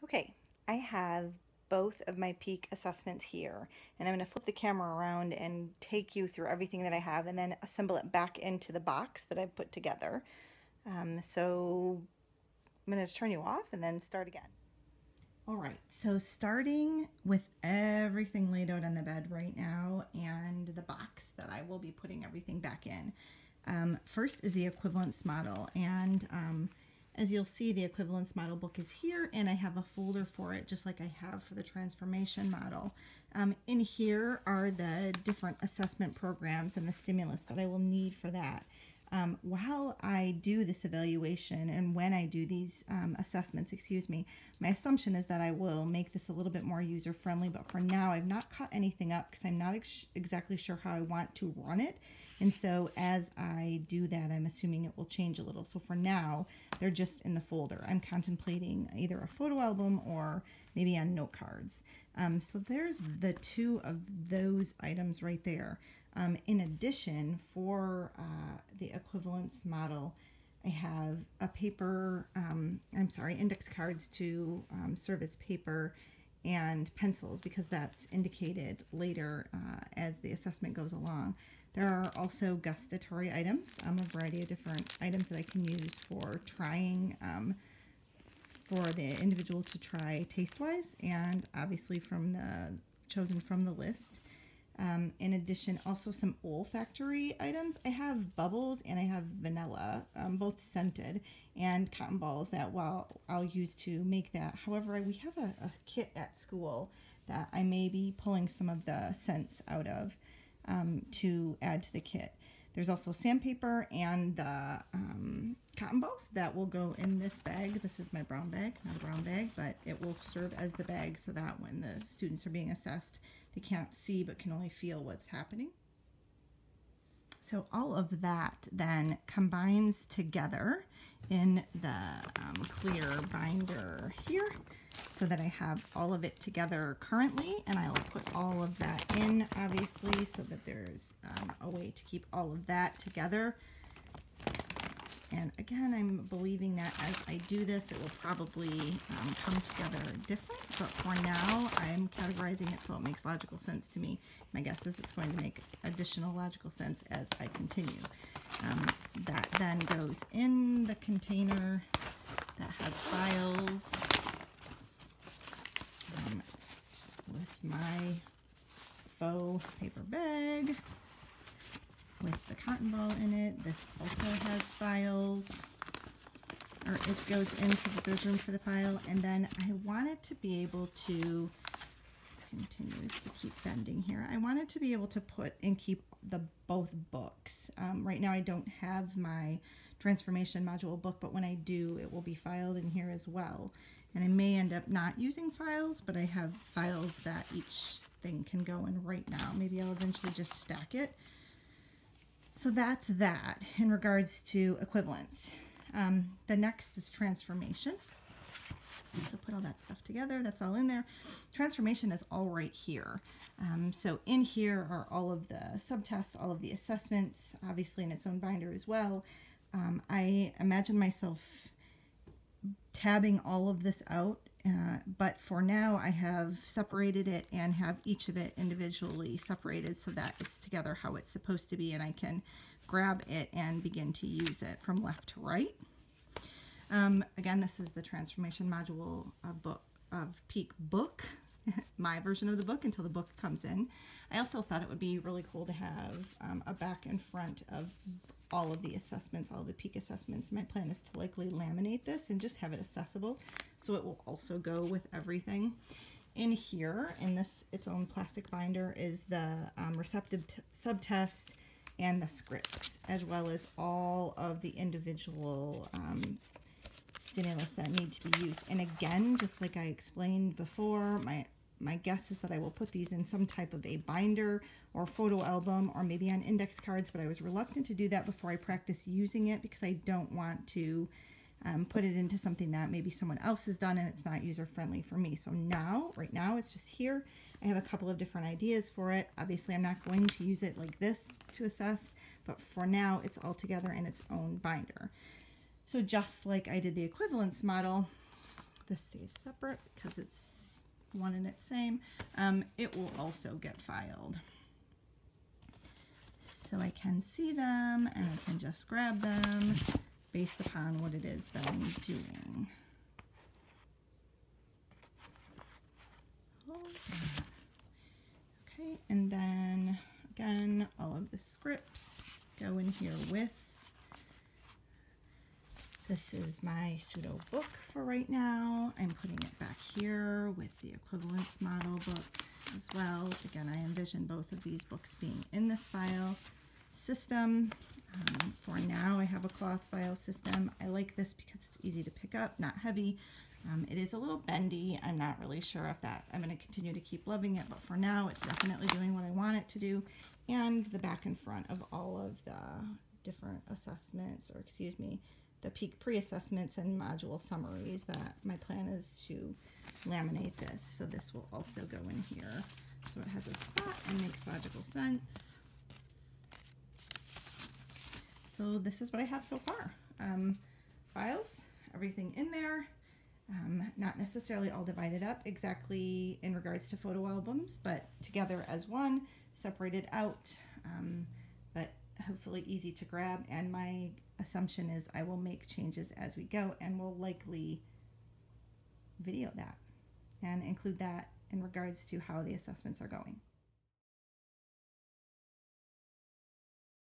Okay, I have both of my peak assessments here, and I'm going to flip the camera around and take you through everything that I have and then assemble it back into the box that I've put together. So I'm going to turn you off and then start again. All right, so starting with everything laid out on the bed right now and the box that I will be putting everything back in. First is the equivalence model, and as you'll see, the equivalence model book is here, and I have a folder for it just like I have for the transformation model. In here are the different assessment programs and the stimulus that I will need for that. While I do this evaluation and when I do these assessments, my assumption is that I will make this a little bit more user-friendly, but for now I've not cut anything up because I'm not exactly sure how I want to run it. And so as I do that, I'm assuming it will change a little. So for now, they're just in the folder. I'm contemplating either a photo album or maybe on note cards. So there's the two of those items right there. In addition, for the equivalence model, I have a paper, index cards to serve as paper and pencils because that's indicated later as the assessment goes along. There are also gustatory items, a variety of different items that I can use for trying, for the individual to try taste-wise, and obviously chosen from the list. In addition, also some olfactory items. I have bubbles and I have vanilla, both scented, and cotton balls that I'll use to make that. However, we have a kit at school that I may be pulling some of the scents out of to add to the kit. There's also sandpaper and the cotton balls that will go in this bag. This is my brown bag, not a brown bag, but it will serve as the bag so that when the students are being assessed, they can't see but can only feel what's happening. So all of that then combines together in the clear binder here so that I have all of it together currently, and I'll put all of that in obviously so that there's a way to keep all of that together. And again, I'm believing that as I do this, it will probably come together different. But for now, I'm categorizing it so it makes logical sense to me. My guess is it's going to make additional logical sense as I continue. That then goes in the container that has files with my faux paper bag with the cotton ball in it. This also has files, or it goes in so that there's room for the file. And then I wanted to be able to, this continues to keep bending here, I wanted to be able to put and keep both books. Right now I don't have my transformation module book, but when I do, it will be filed in here as well. And I may end up not using files, but I have files that each thing can go in right now. Maybe I'll eventually just stack it. So that's that in regards to equivalence. The next is transformation. So put all that stuff together, that's all in there. Transformation is all right here. So in here are all of the subtests, all of the assessments, obviously in its own binder as well. I imagine myself tabbing all of this out, but for now I have separated it and have each of it individually separated so that it's together how it's supposed to be, and I can grab it and begin to use it from left to right. Again, this is the transformation module book of Peak book, my version of the book until the book comes in. I also thought it would be really cool to have a back and front of all of the assessments, all of the Peak assessments. My plan is to likely laminate this and just have it accessible so it will also go with everything. In here, in this its own plastic binder, is the receptive subtest and the scripts, as well as all of the individual stimulus that need to be used. And again, just like I explained before, my guess is that I will put these in some type of a binder or photo album or maybe on index cards, but I was reluctant to do that before I practice using it because I don't want to put it into something that maybe someone else has done and it's not user-friendly for me. So now, right now, it's just here. I have a couple of different ideas for it. Obviously, I'm not going to use it like this to assess, but for now, it's all together in its own binder. So just like I did the equivalence model, this stays separate because it's one and its same. It will also get filed. So I can see them and I can just grab them based upon what it is that I'm doing. Okay, and then again, all of the scripts go in here with. This is my pseudo book for right now. I'm putting it back here with the equivalence model book as well. Again, I envision both of these books being in this file system. For now, I have a cloth file system. I like this because it's easy to pick up, not heavy. It is a little bendy. I'm not really sure if I'm going to continue to keep loving it, but for now, it's definitely doing what I want it to do. And the back and front of all of the different assessments, or excuse me, the peak pre-assessments and module summaries, that my plan is to laminate this. So this will also go in here. So it has a spot and makes logical sense. So this is what I have so far. Files, everything in there. Not necessarily all divided up exactly in regards to photo albums, but together as one, separated out, but hopefully easy to grab. And my assumption is I will make changes as we go, and will likely video that and include that in regards to how the assessments are going.